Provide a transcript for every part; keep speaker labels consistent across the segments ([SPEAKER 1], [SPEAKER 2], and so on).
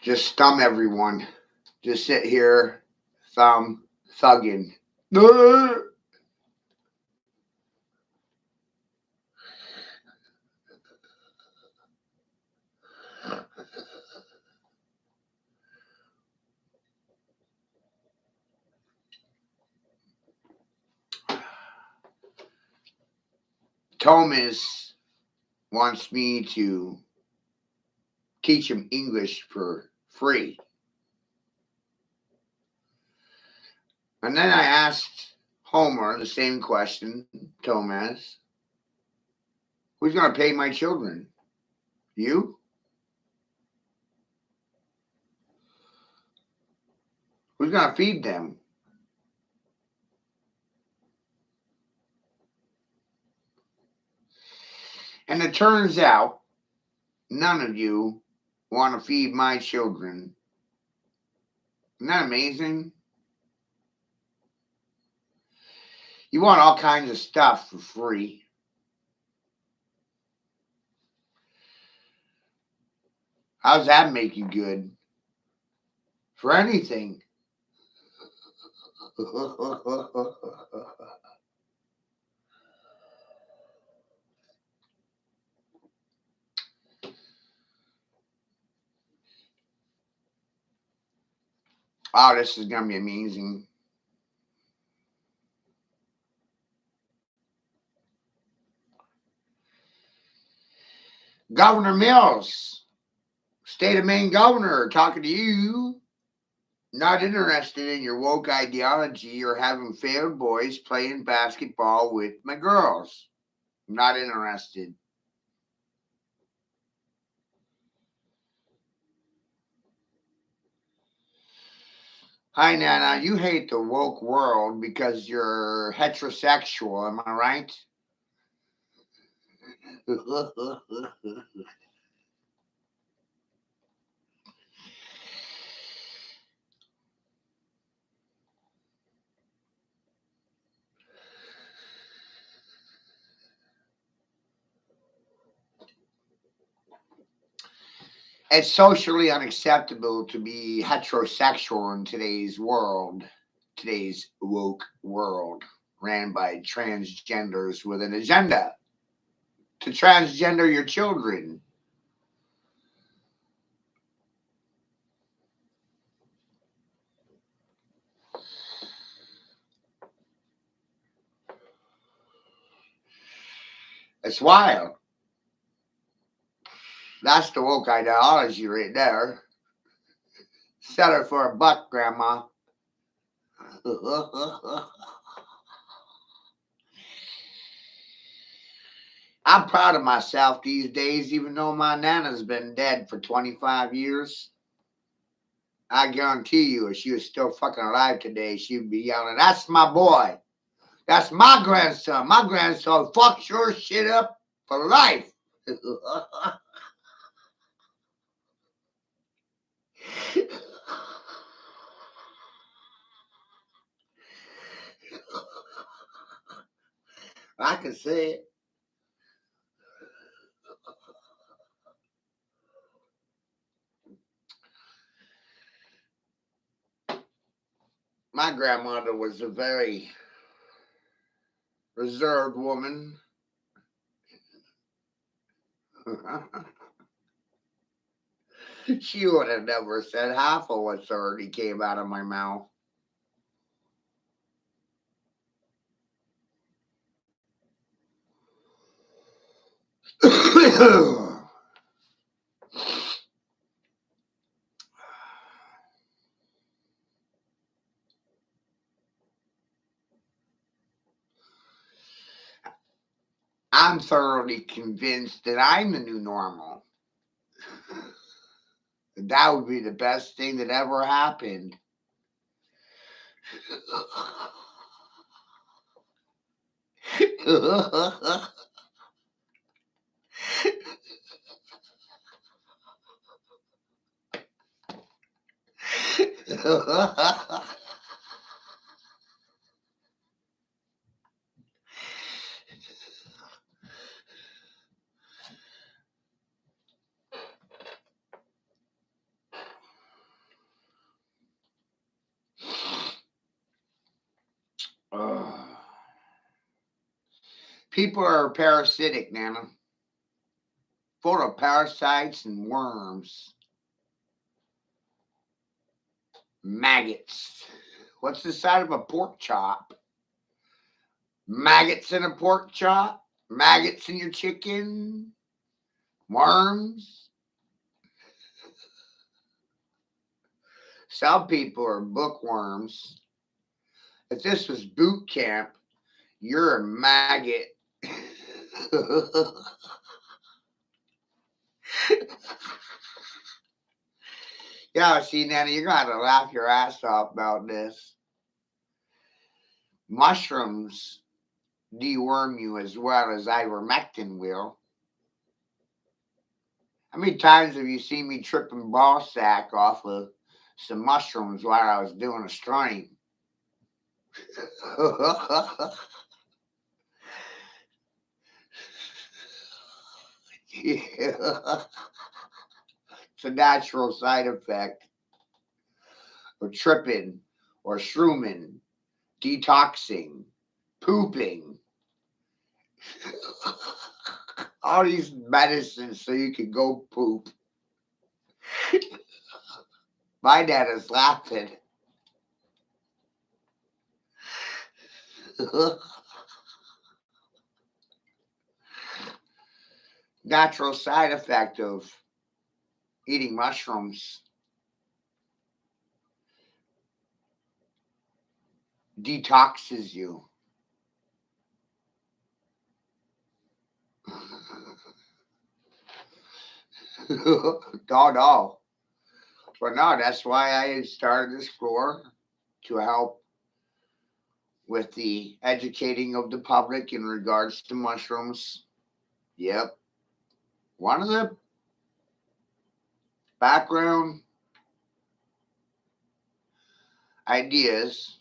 [SPEAKER 1] Just thumb everyone. Just sit here, thugging. Thomas wants me to teach him English for free. And then I asked Homer the same question, Thomas, who's going to pay my children? You? Who's going to feed them? And it turns out none of you want to feed my children. Isn't that amazing? You want all kinds of stuff for free. How does that make you good? For anything. Oh, this is going to be amazing. Governor Mills, state of Maine governor, talking to you. Not interested in your woke ideology or having failed boys playing basketball with my girls. Not interested. Hi, Nana. You hate the woke world because you're heterosexual. Am I right? It's socially unacceptable to be heterosexual in today's world, today's woke world, ran by transgenders with an agenda to transgender your children. It's wild. That's the woke ideology right there. Settle for a buck, Grandma. I'm proud of myself these days, even though my Nana's been dead for 25 years. I guarantee you, if she was still fucking alive today, she'd be yelling, "That's my boy. That's my grandson. My grandson fucks your shit up for life." I can say it. My grandmother was a very reserved woman. She would have never said half of what's already came out of my mouth. I'm thoroughly convinced that I'm the new normal. That would be the best thing that ever happened. Ugh. People are parasitic, Nana. Full of parasites and worms. Maggots. What's the side of a pork chop? Maggots in a pork chop? Maggots in your chicken? Worms? Some people are bookworms. If this was boot camp, you're a maggot. Yeah, see, Nanny, you're going to laugh your ass off about this. Mushrooms deworm you as well as ivermectin will. How many times have you seen me tripping ball sack off of some mushrooms while I was doing a stream? Yeah. It's a natural side effect of tripping or shrooming, detoxing, pooping. All these medicines so you can go poop. My dad is laughing. Natural side effect of eating mushrooms. Detoxes you. No. But no, that's why I started this floor to help with the educating of the public in regards to mushrooms. Yep. One of the background ideas,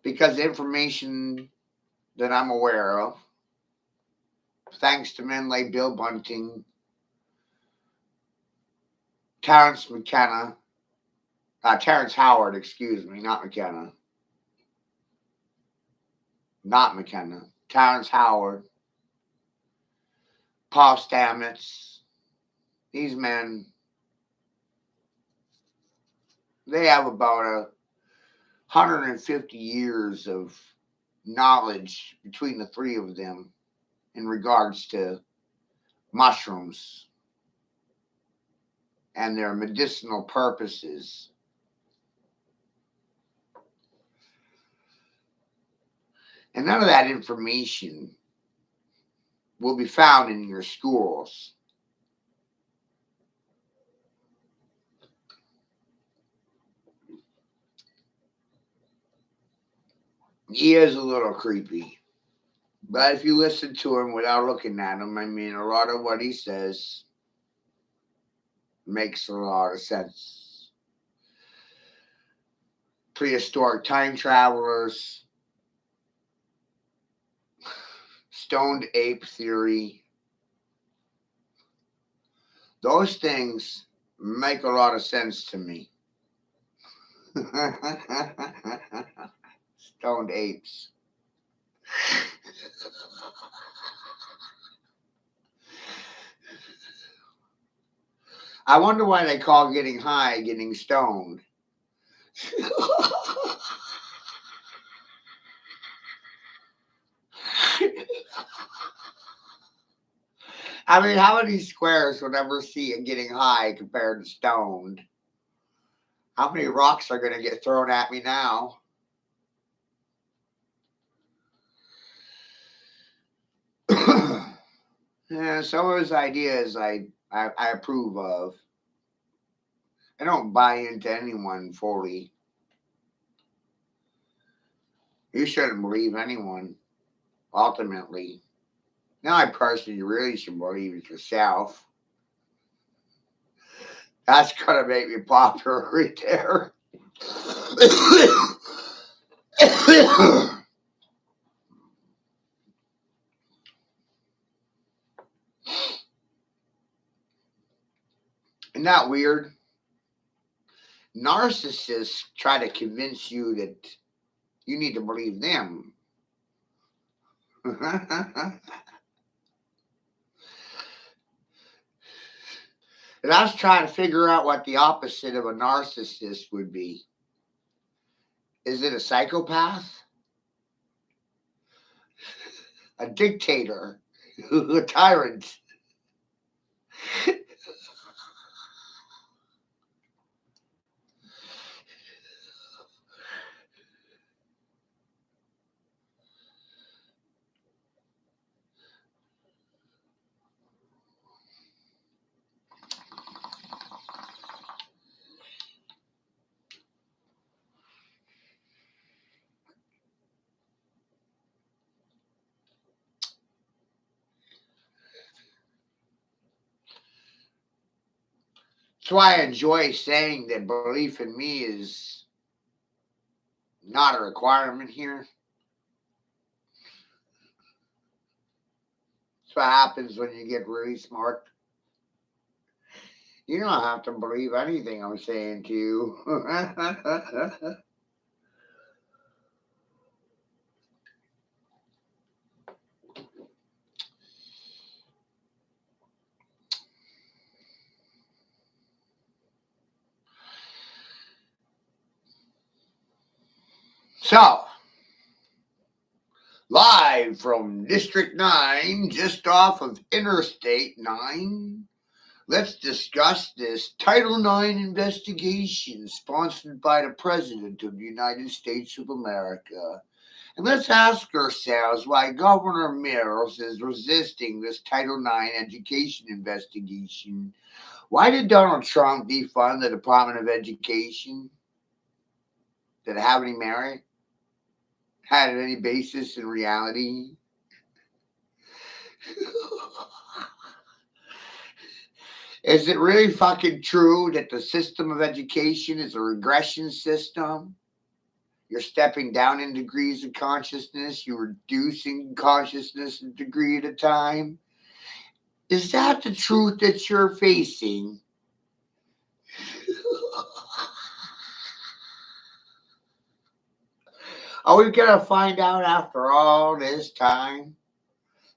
[SPEAKER 1] because the information that I'm aware of, thanks to men like Bill Bunting, Terrence Howard, excuse me, not McKenna. Not McKenna. Terrence Howard, Paul Stamets, these men, they have about 150 years of knowledge between the three of them in regards to mushrooms and their medicinal purposes. And none of that information will be found in your schools. He is a little creepy. But if you listen to him without looking at him, I mean, a lot of what he says makes a lot of sense. Prehistoric time travelers, stoned ape theory, those things make a lot of sense to me. Stoned apes. I wonder why they call getting high getting stoned. I mean, how many squares would ever see it getting high compared to stoned? How many rocks are going to get thrown at me now? Yeah, some of his ideas I approve of. I don't buy into anyone fully. You shouldn't believe anyone, ultimately. Now, I personally really should believe it yourself. That's going to make me popular right there. Isn't that weird? Narcissists try to convince you that You need to believe them. And I was trying to figure out what the opposite of a narcissist would be. Is it a psychopath? A dictator? A tyrant? That's why I enjoy saying that belief in me is not a requirement here. That's what happens when you get really smart. You don't have to believe anything I'm saying to you. So, live from District 9, just off of Interstate 9, let's discuss this Title IX investigation sponsored by the President of the United States of America. And let's ask ourselves why Governor Mills is resisting this Title IX education investigation. Why did Donald Trump defund the Department of Education? Did it have any merit? Had it any basis in reality? Is it really fucking true that the system of education is a regression system? You're stepping down in degrees of consciousness. You're reducing consciousness a degree at a time. Is that the truth that you're facing? Are we going to find out after all this time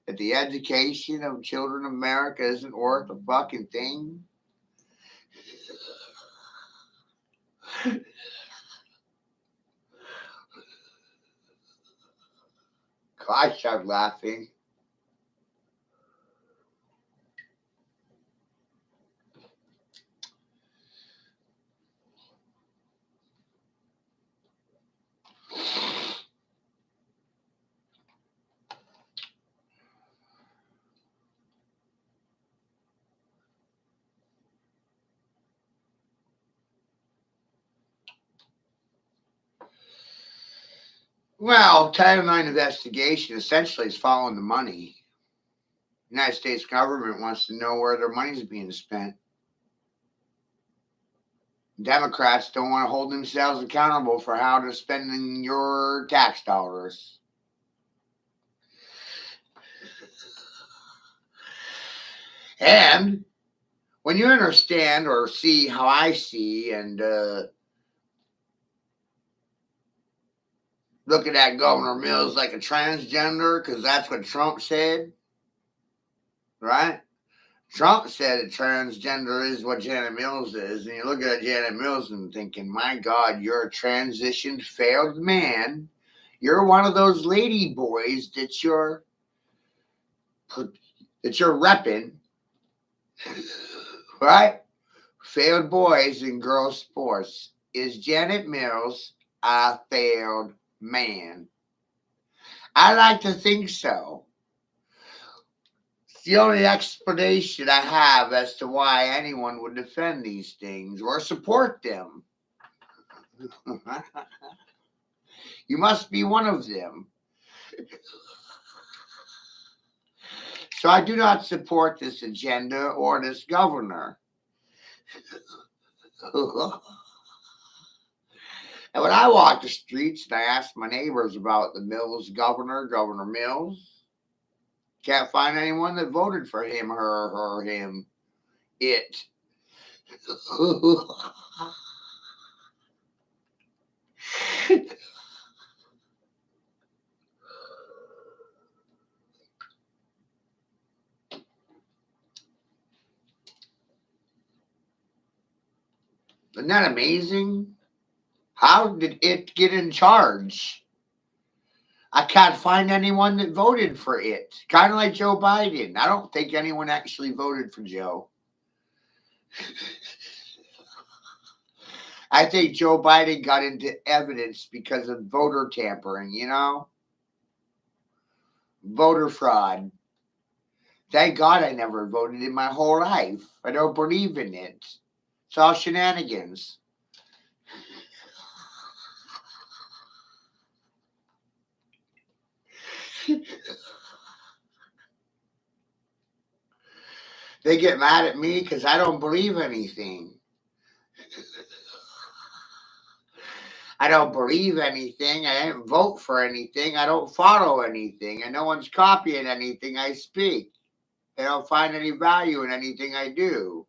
[SPEAKER 1] that the education of children in America isn't worth a fucking thing? Gosh, I'm laughing. Well, Title IX investigation essentially is following the money. The United States government wants to know where their money is being spent. Democrats don't want to hold themselves accountable for how they're spending your tax dollars. And when you understand or see how I see and looking at Governor Mills like a transgender, because that's what Trump said, right? Trump said a transgender is what Janet Mills is, and you look at Janet Mills and thinking, my God, you're a transitioned, failed man. You're one of those lady boys that you're repping, right? Failed boys in girls' sports. Is Janet Mills a failed man? I like to think so. It's the only explanation I have as to why anyone would defend these things or support them. You must be one of them. So I do not support this agenda or this governor. And when I walk the streets and I ask my neighbors about the Mills governor, Governor Mills, can't find anyone that voted for him, her, him, it. Isn't that amazing? How did it get in charge? I can't find anyone that voted for it. Kind of like Joe Biden. I don't think anyone actually voted for Joe. I think Joe Biden got into evidence because of voter tampering, voter fraud. Thank God I never voted in my whole life. I don't believe in it. It's all shenanigans. They get mad at me because I don't believe anything. I don't believe anything. I didn't vote for anything. I don't follow anything. And no one's copying anything I speak. They don't find any value in anything I do.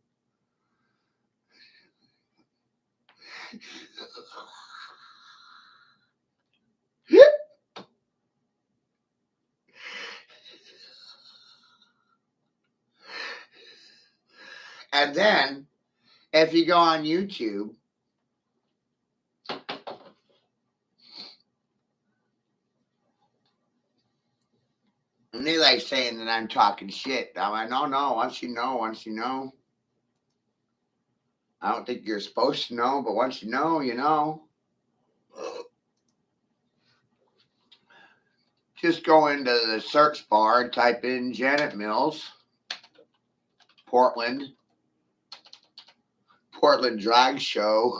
[SPEAKER 1] And then, if you go on YouTube, and they like saying that I'm talking shit. I'm like, no, once you know. I don't think you're supposed to know, but once you know, you know. Just go into the search bar and type in Janet Mills, Portland drag show.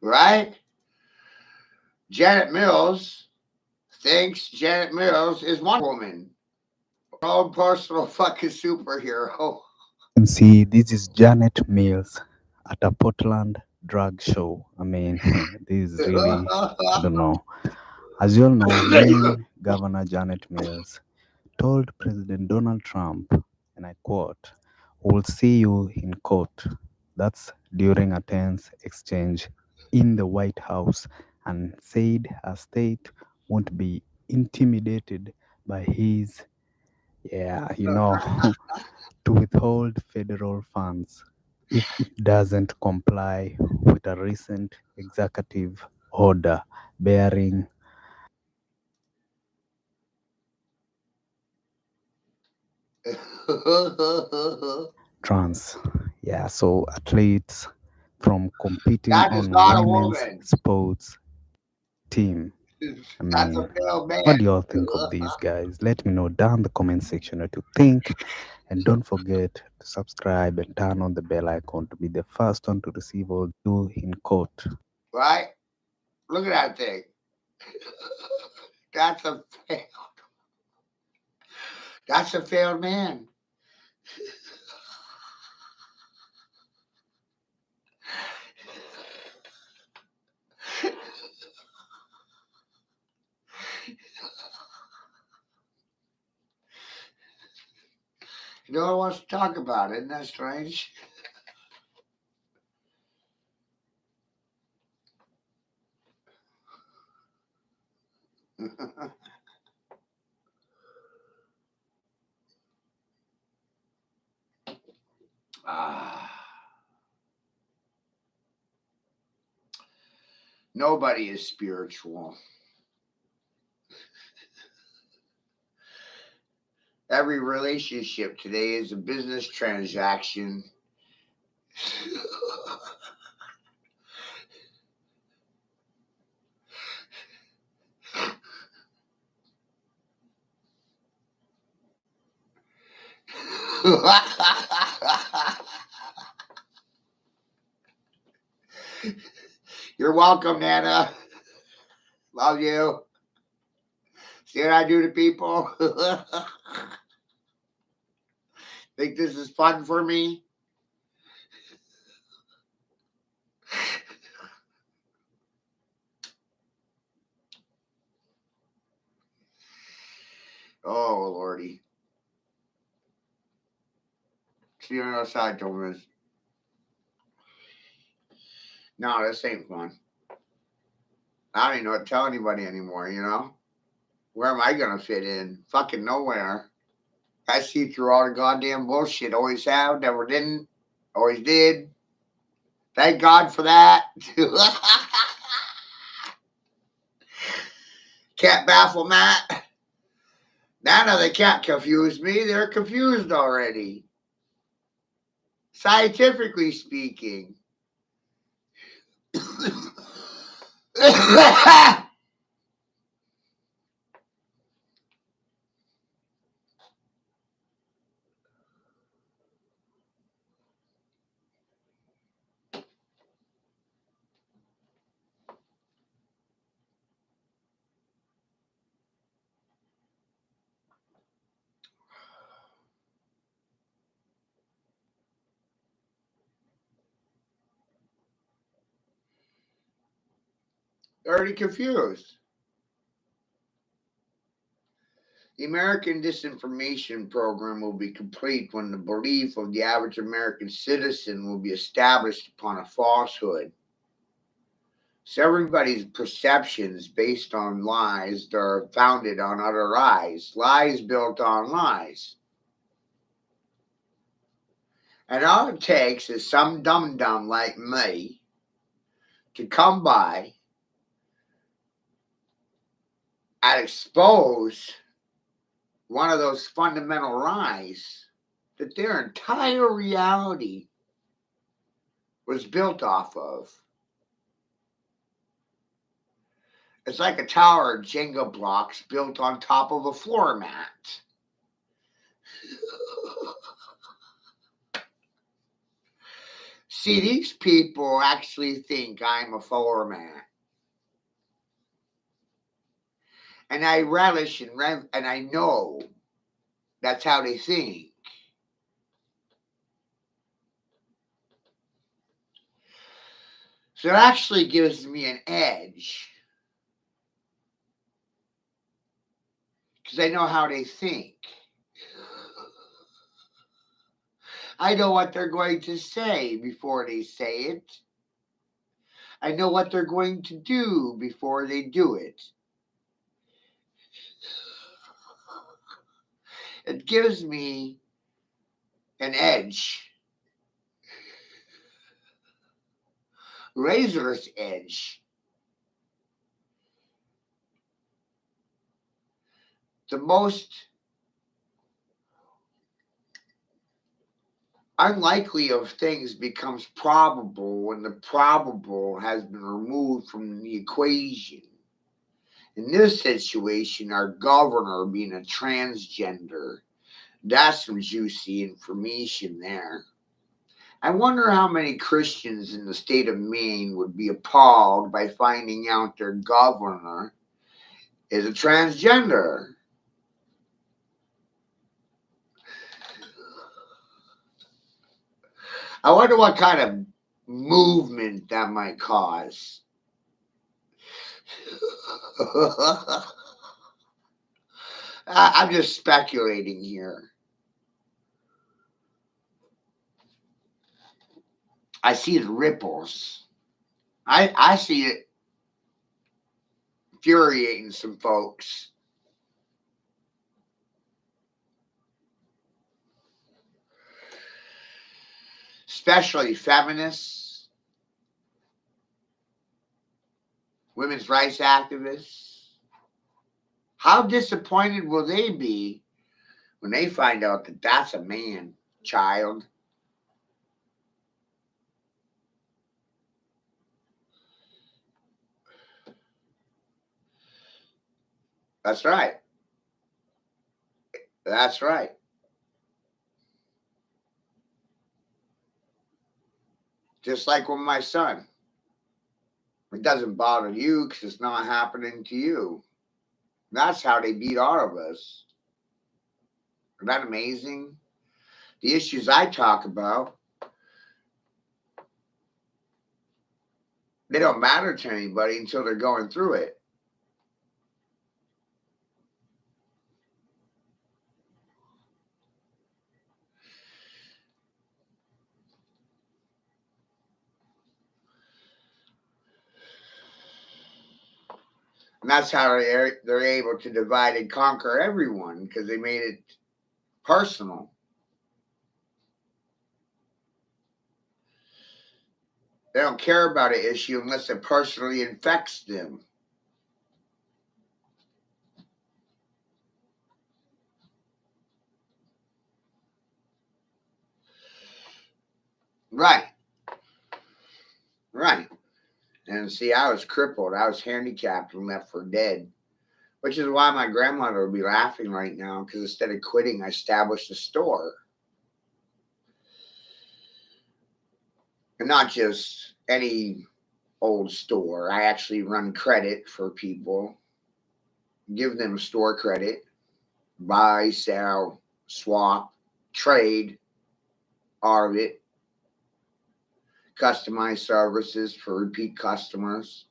[SPEAKER 1] Right? Janet Mills thinks Janet Mills is Wonder Woman. Her own personal fucking superhero.
[SPEAKER 2] You can see this is Janet Mills at a Portland drag show. I mean, this is really, I don't know. As you all know, Maine Governor Janet Mills told President Donald Trump, and I quote, "We'll see you in court." That's during a tense exchange in the White House, and said her state won't be intimidated by his, yeah, to withhold federal funds if it doesn't comply with a recent executive order bearing trans. Yeah, so athletes from competing
[SPEAKER 1] That is
[SPEAKER 2] on
[SPEAKER 1] not a
[SPEAKER 2] women's
[SPEAKER 1] woman.
[SPEAKER 2] sports team. I
[SPEAKER 1] That's a
[SPEAKER 2] mean,
[SPEAKER 1] real
[SPEAKER 2] what do
[SPEAKER 1] man.
[SPEAKER 2] y'all think of these guys? Let me know down in the comment section what you think. And don't forget to subscribe and turn on the bell icon to be the first one to receive all you in court.
[SPEAKER 1] Right? Look at that thing. That's a that's a failed man. No one wants to talk about it. Isn't that strange? Ah, nobody is spiritual. Every relationship today is a business transaction. You're welcome, Nana. Love you. See what I do to people? Think this is fun for me? Oh, Lordy. See you on the other side, Thomas. No, this ain't fun. I don't even know what to tell anybody anymore, Where am I going to fit in? Fucking nowhere. I see through all the goddamn bullshit. Always have, never didn't, always did. Thank God for that. Can't baffle Matt. Now they can't confuse me. They're confused already. Scientifically speaking. 'They're already confused. The American disinformation program will be complete when the belief of the average American citizen will be established upon a falsehood. So everybody's perceptions based on lies that are founded on other lies, lies built on lies. And all it takes is some dum-dum like me to come by and expose one of those fundamental lies that their entire reality was built off of. It's like a tower of Jenga blocks built on top of a floor mat. See, these people actually think I'm a floor mat. And I relish and I know that's how they think. So it actually gives me an edge. Because I know how they think. I know what they're going to say before they say it. I know what they're going to do before they do it. It gives me an edge. Razor's edge. The most unlikely of things becomes probable when the probable has been removed from the equation. In this situation, our governor being a transgender, that's some juicy information there. I wonder how many Christians in the state of Maine would be appalled by finding out their governor is a transgender. I wonder what kind of movement that might cause. I'm just speculating here. I see the ripples. I see it infuriating some folks. Especially feminists, women's rights activists. How disappointed will they be when they find out that that's a man child? That's right. That's right. Just like with my son. It doesn't bother you because it's not happening to you. That's how they beat all of us. Isn't that amazing? The issues I talk about, they don't matter to anybody until they're going through it. And that's how they're able to divide and conquer everyone, because they made it personal. They don't care about an issue unless it personally infects them. Right. Right. And see, I was crippled. I was handicapped and left for dead. Which is why my grandmother would be laughing right now, because instead of quitting, I established a store. And not just any old store. I actually run credit for people, give them store credit, buy, sell, swap, trade, all of it, customized services for repeat customers.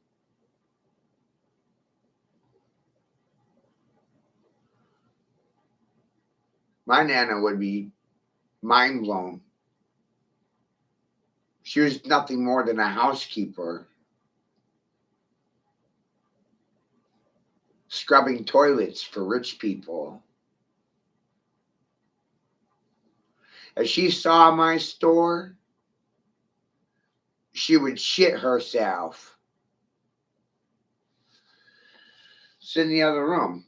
[SPEAKER 1] My Nana would be mind blown. She was nothing more than a housekeeper, scrubbing toilets for rich people. As she saw my store, she would shit herself. Sit in the other room.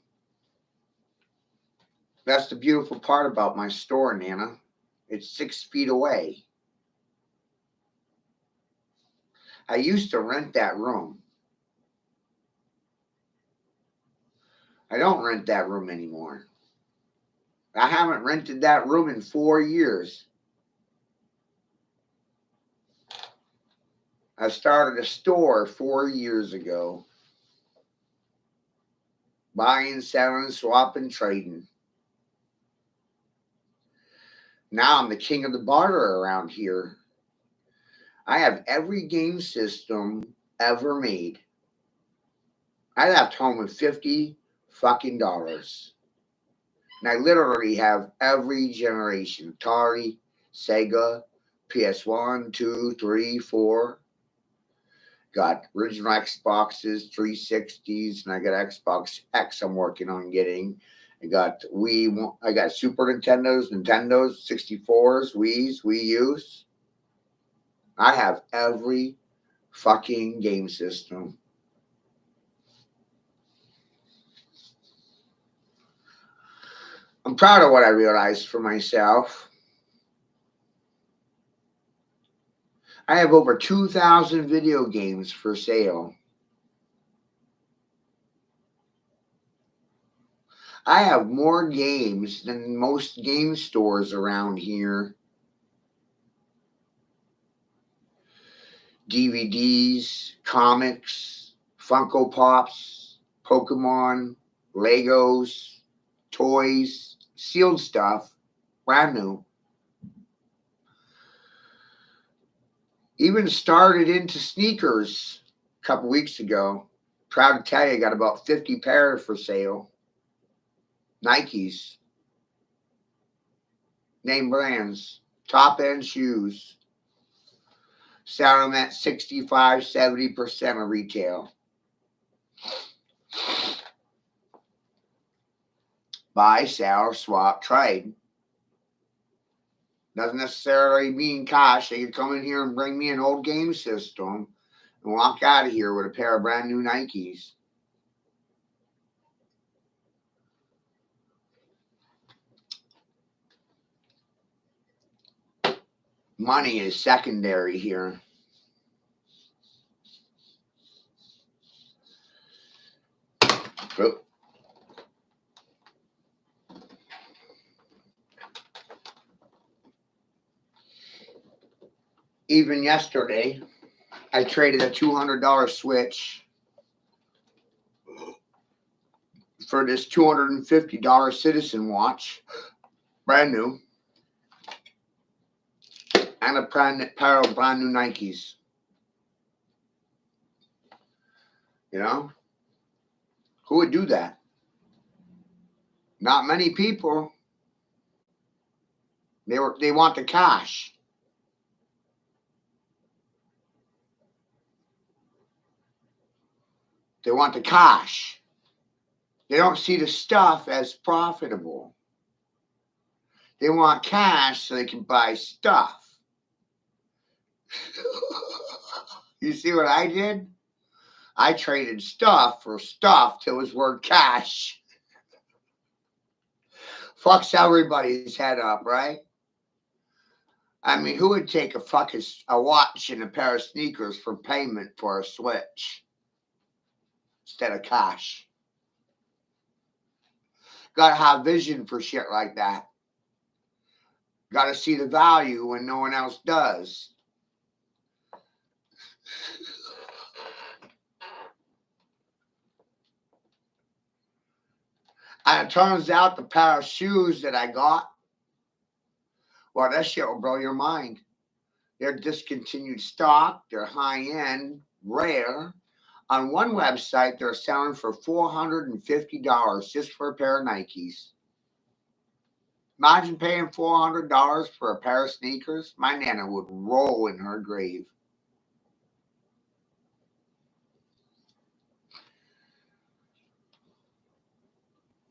[SPEAKER 1] That's the beautiful part about my store, Nana. It's 6 feet away. I used to rent that room. I don't rent that room anymore. I haven't rented that room in 4 years. I started a store 4 years ago. Buying, selling, swapping, trading. Now I'm the king of the barter around here. I have every game system ever made. I left home with $50 fucking dollars. And I literally have every generation. Atari, Sega, PS1, 2, 3, 4. Got original Xboxes, 360s, and I got Xbox X I'm working on getting. I got Wii, I got Super Nintendos, 64s, Wii's, Wii U's. I have every fucking game system. I'm proud of what I realized for myself. I have over 2,000 video games for sale. I have more games than most game stores around here. DVDs, comics, Funko Pops, Pokemon, Legos, toys, sealed stuff, brand new. Even started into sneakers a couple weeks ago. Proud to tell you, I got about 50 pairs for sale. Nikes. Name brands. Top end shoes. Sell them at 65-70% of retail. Buy, sell, swap, trade. Doesn't necessarily mean cash. They could come in here and bring me an old game system and walk out of here with a pair of brand new Nikes. Money is secondary here. Oh. Even yesterday, I traded a $200 Switch for this $250 Citizen watch, brand new, and a pair of brand new Nikes. You know? Who would do that? Not many people. They want the cash. They want the cash. They don't see the stuff as profitable. They want cash so they can buy stuff. You see what I did? I traded stuff for stuff till it was worth cash. Fucks everybody's head up, right? I mean, who would take a watch and a pair of sneakers for payment for a Switch instead of cash? Gotta have vision for shit like that. Gotta see the value when no one else does. And it turns out the pair of shoes that I got, well, that shit will blow your mind. They're discontinued stock. They're high-end, rare. On one website, they're selling for $450 just for a pair of Nikes. Imagine paying $400 for a pair of sneakers. My Nana would roll in her grave.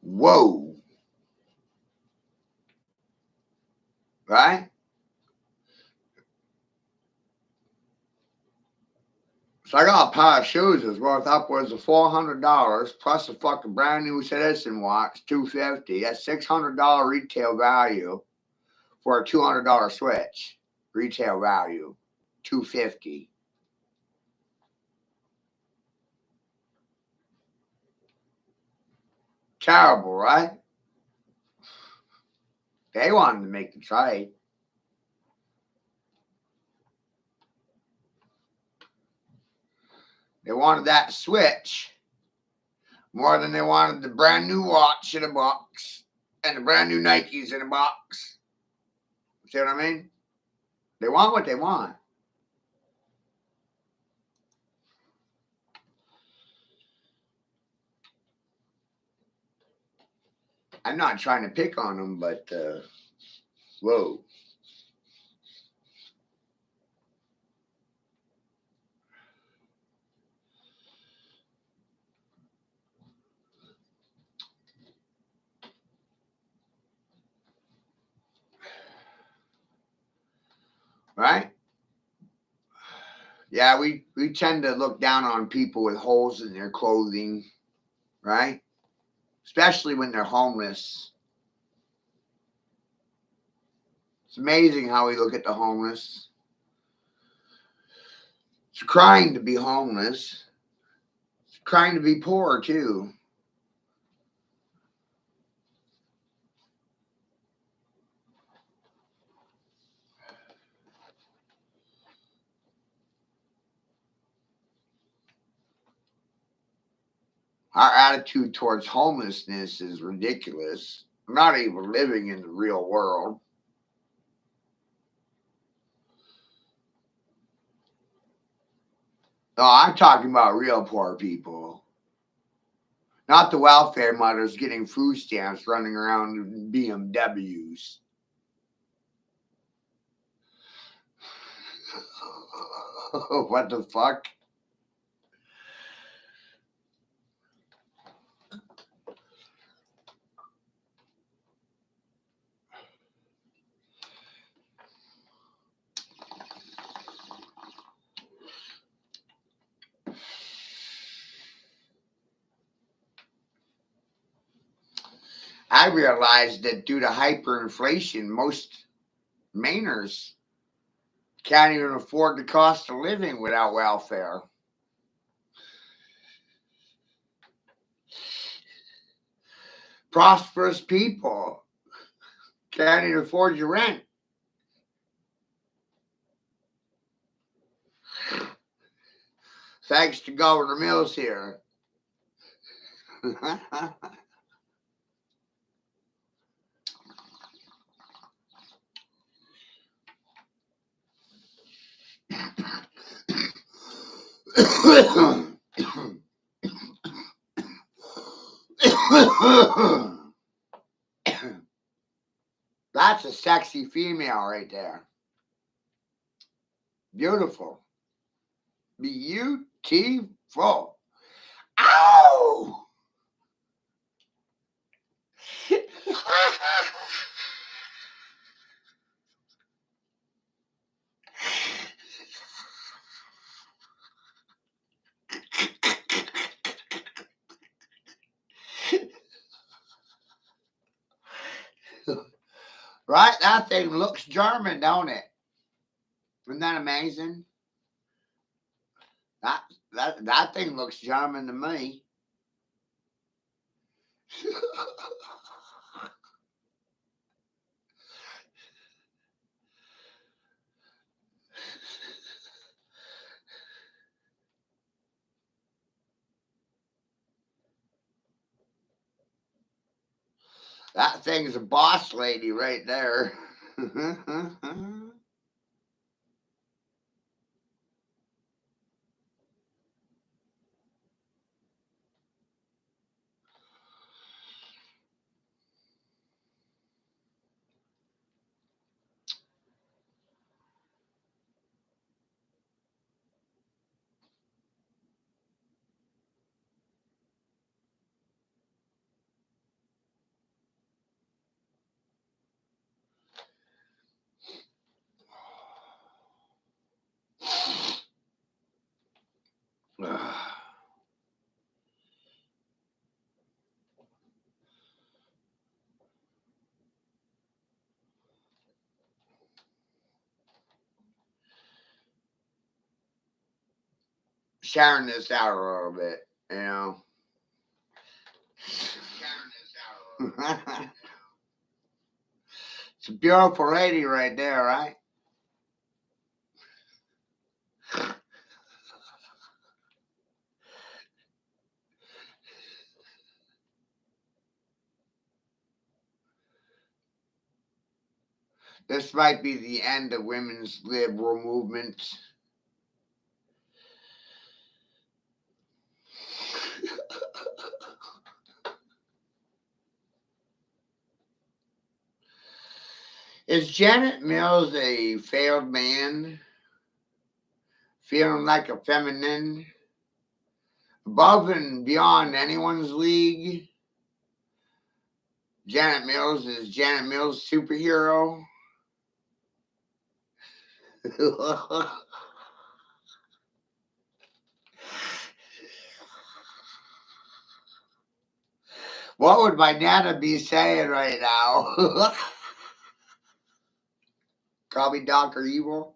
[SPEAKER 1] Whoa. Right? So I got a pair of shoes that's worth upwards of $400 plus a fucking brand new Citizen watch, $250. That's $600 retail value for a $200 Switch. Retail value, $250. Terrible, right? They wanted to make the trade. They wanted that Switch more than they wanted the brand new watch in a box and the brand new Nikes in a box. See what I mean? They want what they want. I'm not trying to pick on them, but whoa. Right? Yeah, we tend to look down on people with holes in their clothing, right? Especially when they're homeless. It's amazing how we look at the homeless. It's crying to be homeless. It's crying to be poor, too. Our attitude towards homelessness is ridiculous. We're not even living in the real world. No, I'm talking about real poor people. Not the welfare mothers getting food stamps running around in BMWs. What the fuck? I realized that due to hyperinflation, most Mainers can't even afford the cost of living without welfare. Prosperous people can't even afford your rent. Thanks to Governor Mills here. That's a sexy female right there. Beautiful. Beautiful. Ow! Right? That thing looks German, don't it? Isn't that amazing? That thing looks German to me. That thing's a boss lady right there. Sharing this out a little bit, you know. It's a beautiful lady right there, right? This might be the end of women's liberal movement. Is Janet Mills a failed man? Feeling like a feminine? Above and beyond anyone's league? Janet Mills is Janet Mills superhero? What would my Nana be saying right now? Call me Dr. Evil?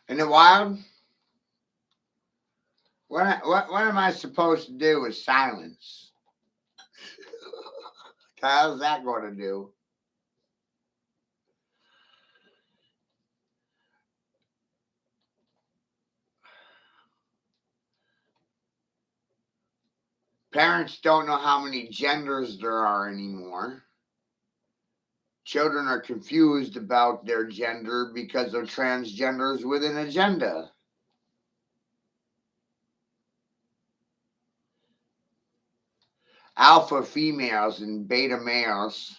[SPEAKER 1] In the wild? What am I supposed to do with silence? How's that going to do? Parents don't know how many genders there are anymore. Children are confused about their gender because of transgenders with an agenda. Alpha females and beta males.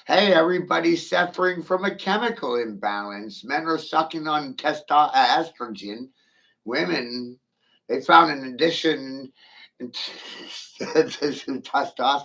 [SPEAKER 1] Hey, everybody's suffering from a chemical imbalance. Men are sucking on estrogen. Women, they found an addition to testosterone.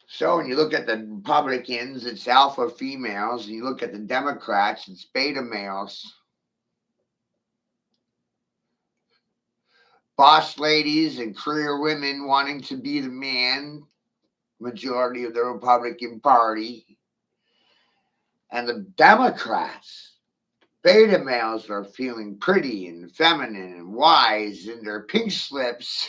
[SPEAKER 1] So when you look at the Republicans, it's alpha females. And you look at the Democrats, it's beta males. boss ladies and career women wanting to be the man, majority of the Republican Party, and the Democrats. Beta males are feeling pretty and feminine and wise in their pink slips.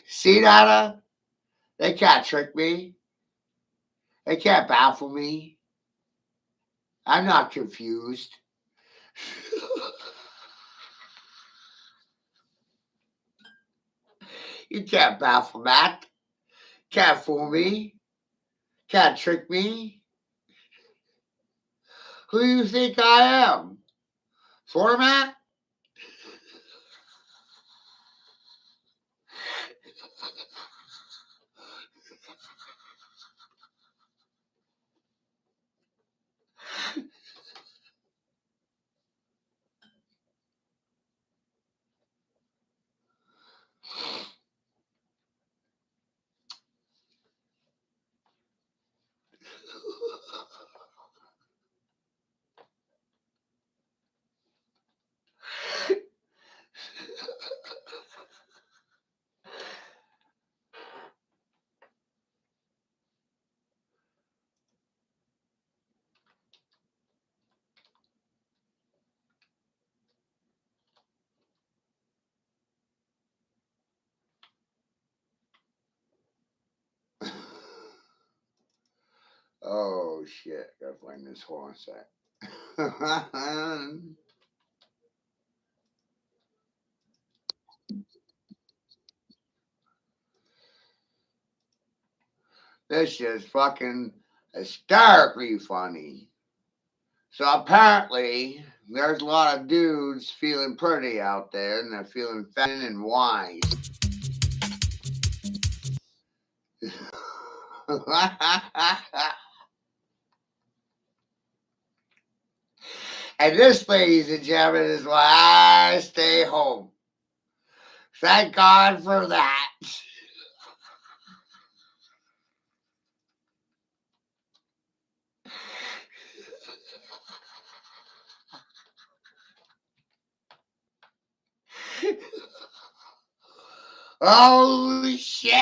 [SPEAKER 1] See, Nana? They can't trick me. They can't baffle me. I'm not confused. You can't baffle Matt. Can't fool me. Can't trick me. Who do you think I am? Format? Oh shit, gotta find this. Hold on a sec. This shit's fucking hysterically funny. So apparently, there's a lot of dudes feeling pretty out there, and they're feeling feminine and wise. And this, ladies and gentlemen, is why I stay home. Thank God for that. Holy shit.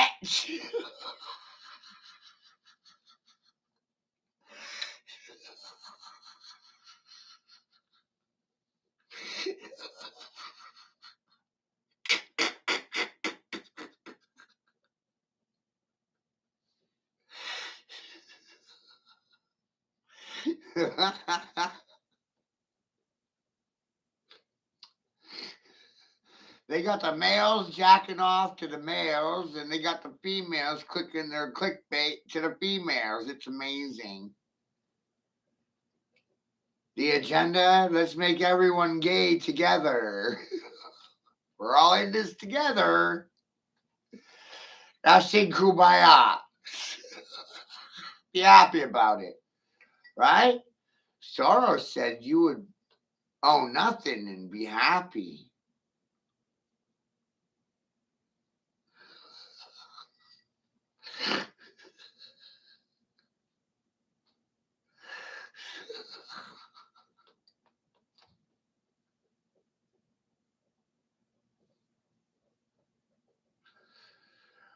[SPEAKER 1] They got the males jacking off to the males, and they got the females clicking their clickbait to the females. It's amazing. The agenda, let's make everyone gay together. We're all in this together. Now sing Kumbaya. Be happy about it, right? Soros said you would own nothing and be happy.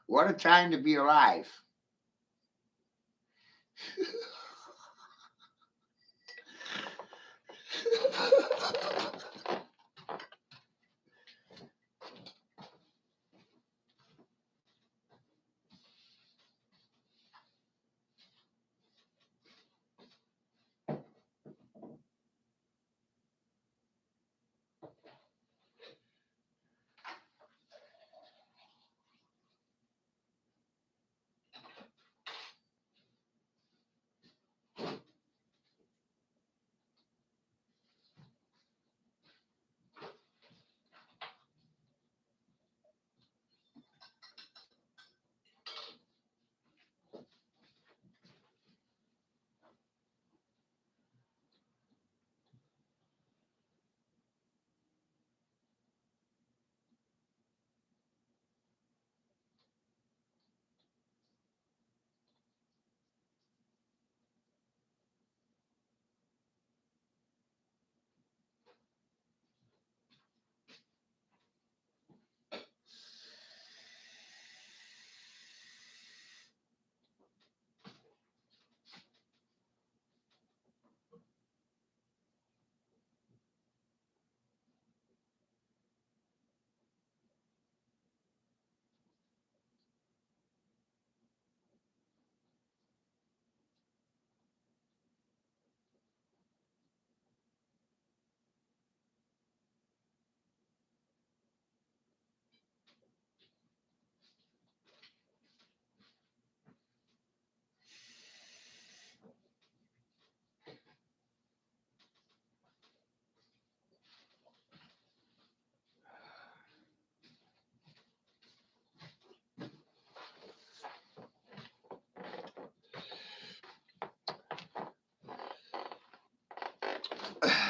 [SPEAKER 1] What a time to be alive.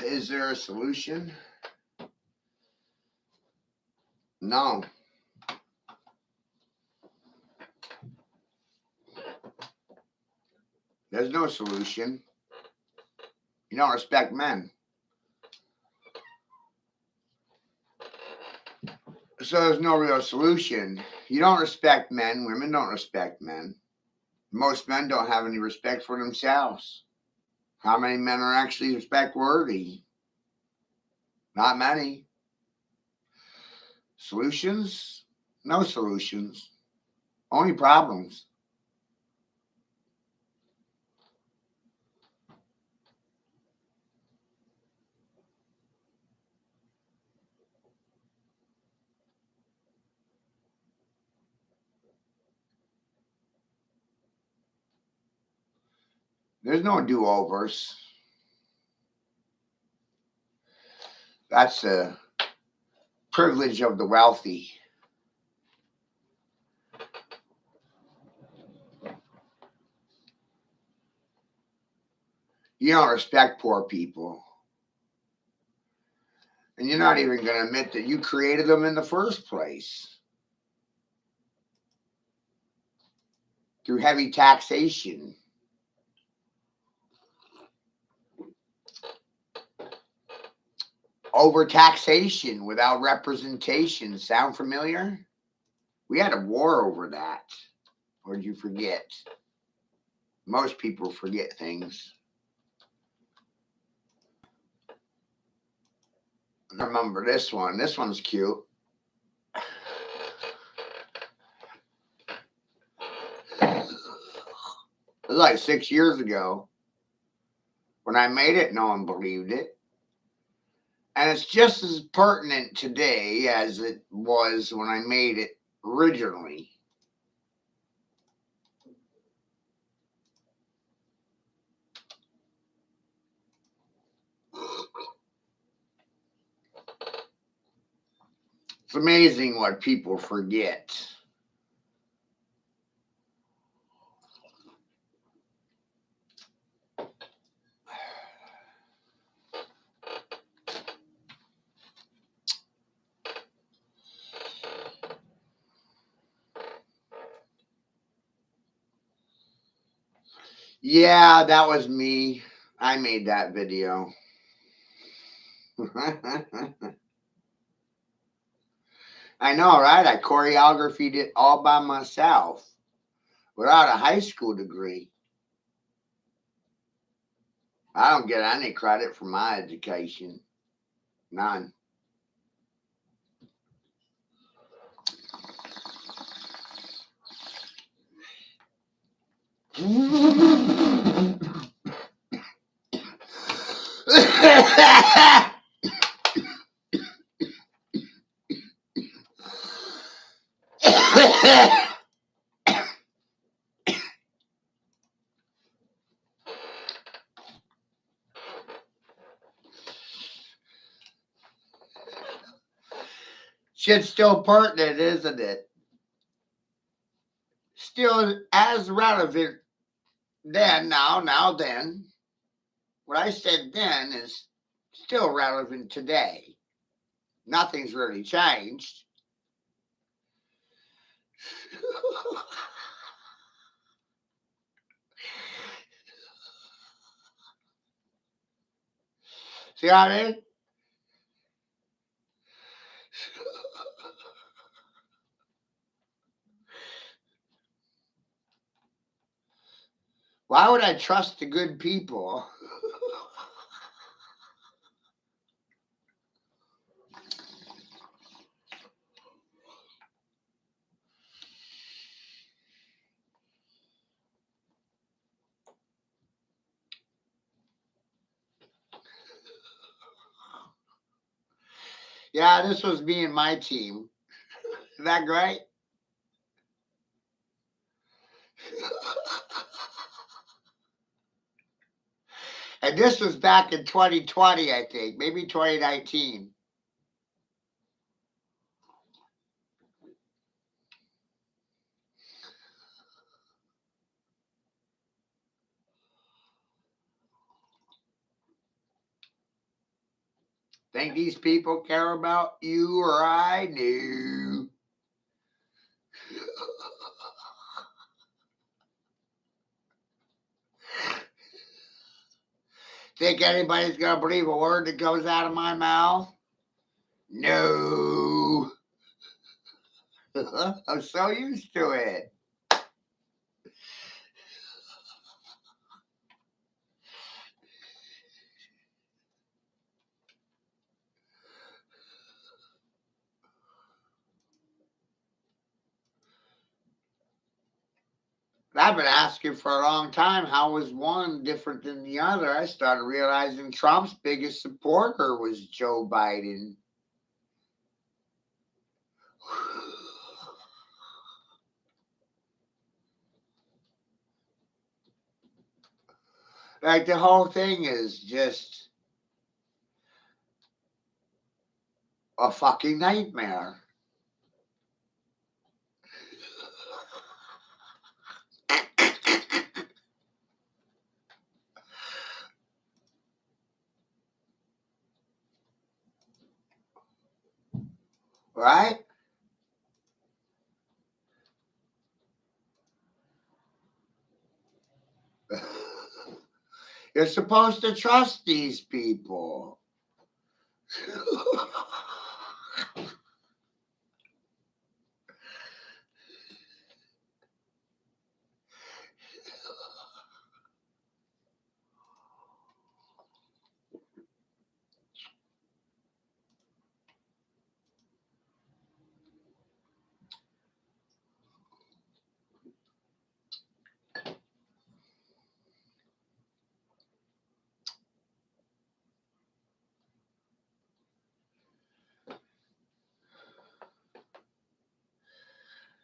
[SPEAKER 1] Is there a solution? No. There's no solution. You don't respect men. So there's no real solution. You don't respect men. Women don't respect men. Most men don't have any respect for themselves. How many men are actually respect worthy? Not many. Solutions? No solutions. Only problems. There's no do-overs. That's the privilege of the wealthy. You don't respect poor people. And you're not even going to admit that you created them in the first place through heavy taxation. Overtaxation without representation. Sound familiar? We had a war over that. Or did you forget? Most people forget things. I remember this one. This one's cute. It was like 6 years ago. When I made it, no one believed it. And it's just as pertinent today as it was when I made it originally. It's amazing what people forget. Yeah, that was me. I made that video. I know, right? I choreographed it all by myself without a high school degree. I don't get any credit for my education. None. Shit's still pertinent, isn't it? Still as relevant then, now, then. What I said then is still relevant today. Nothing's really changed. See what I mean? Why would I trust the good people? Yeah, this was me and my team. Isn't that great? And this was back in 2020, I think, maybe 2019. Think these people care about you or I? No. Think anybody's going to believe a word that goes out of my mouth? No. I'm so used to it. I've been asking for a long time, how is one different than the other? I started realizing Trump's biggest supporter was Joe Biden. Like the whole thing is just a fucking nightmare. Right? You're supposed to trust these people.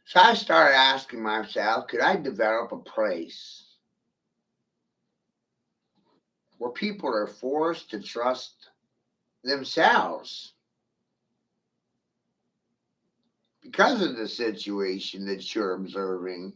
[SPEAKER 1] So I started asking myself, could I develop a place where people are forced to trust themselves because of the situation that you're observing?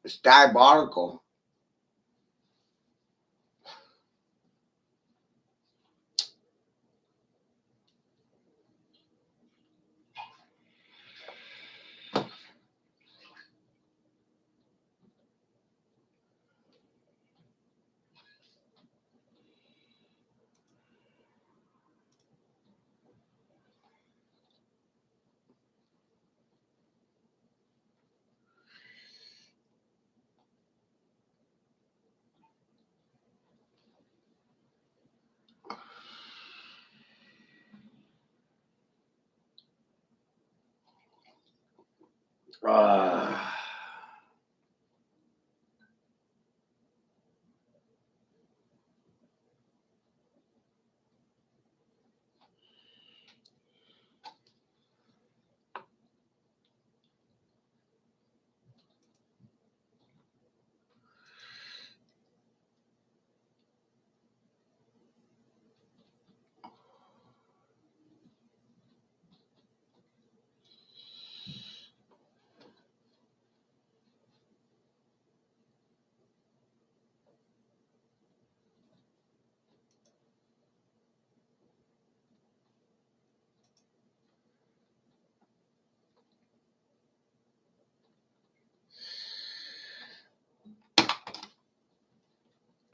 [SPEAKER 1] It's diabolical. Ah.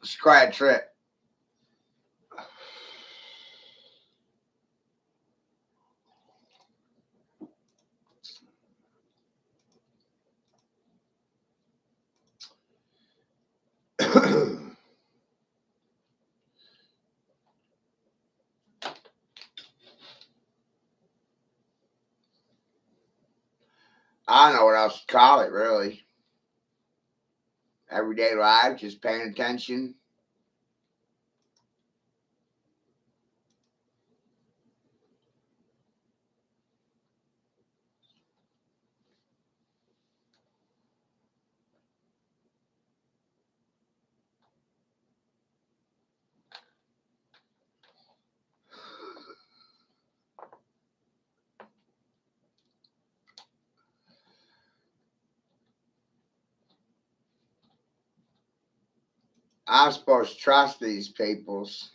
[SPEAKER 1] It's quite a trip. I don't know what else to call it, really. Everyday life, just paying attention. I'm supposed to trust these peoples.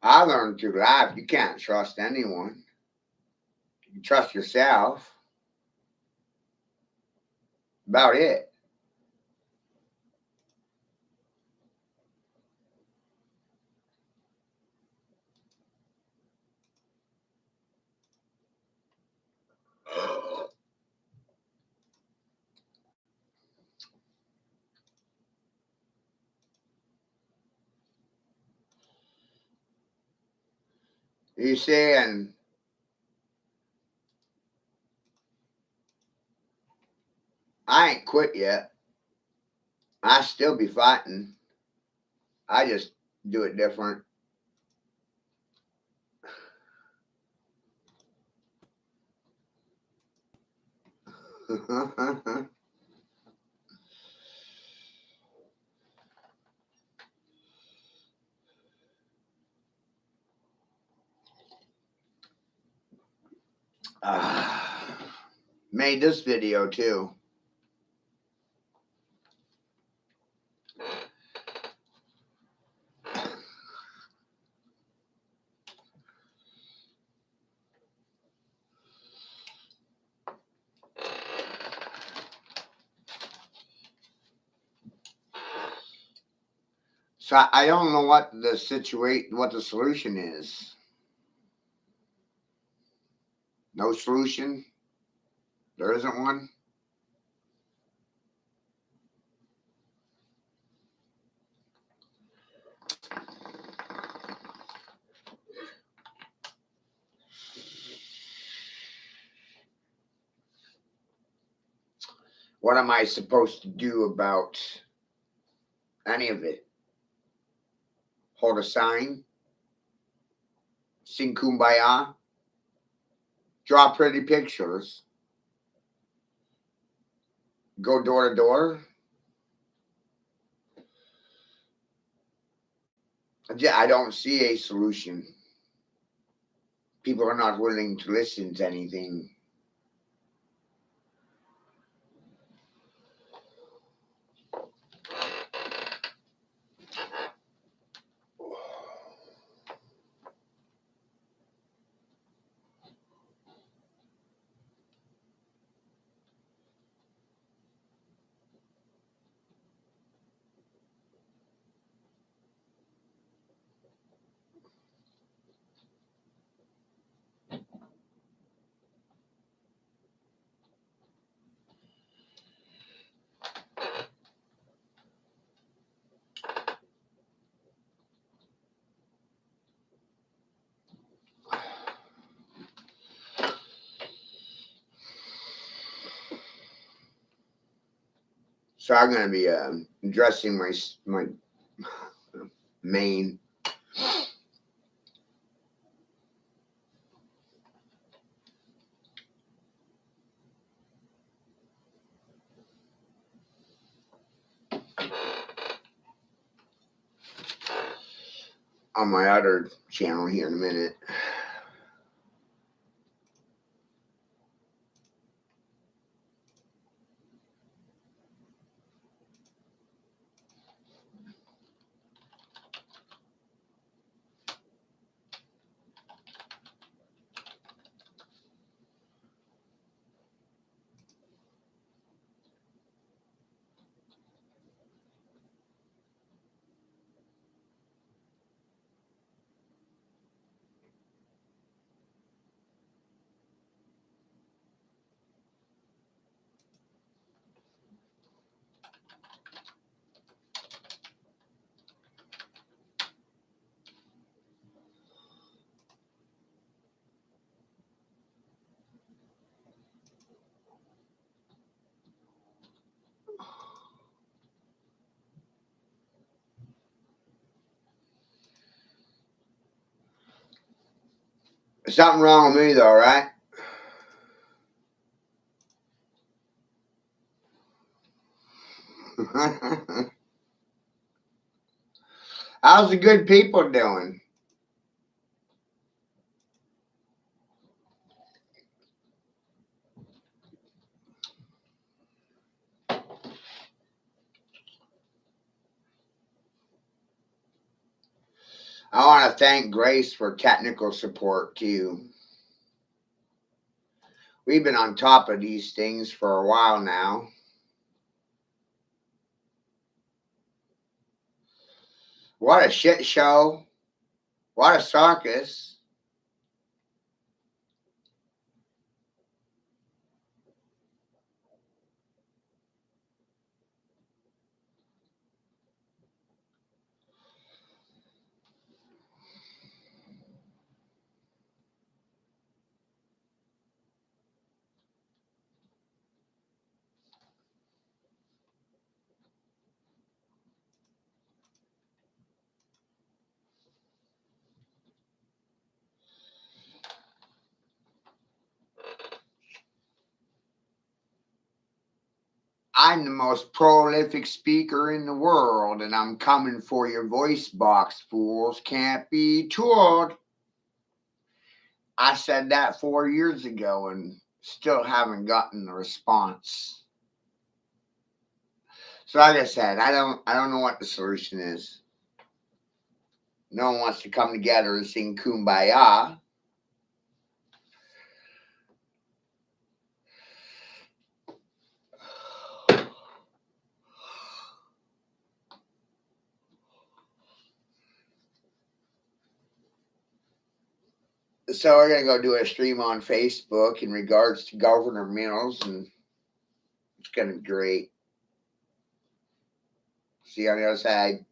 [SPEAKER 1] I learned through life you can't trust anyone. You can trust yourself. About it. You see, and I ain't quit yet. I still be fighting. I just do it different. Made this video too. So I don't know what the what the solution is. No solution. There isn't one. What am I supposed to do about any of it? Hold a sign? Sing Kumbaya? Draw pretty pictures? Go door to door? I don't see a solution. People are not willing to listen to anything. So I'm going to be addressing my main. On my other channel here in a minute. There's something wrong with me though, right? How's the good people doing? I want to thank Grace for technical support too. We've been on top of these things for a while now. What a shit show. What a circus. I'm the most prolific speaker in the world, and I'm coming for your voice box, fools. Can't be toured. I said that 4 years ago and still haven't gotten the response. So like I said, I don't know what the solution is. No one wants to come together and sing Kumbaya. So we're gonna go do a stream on Facebook in regards to Governor Mills, and it's gonna be great. See you on the other side.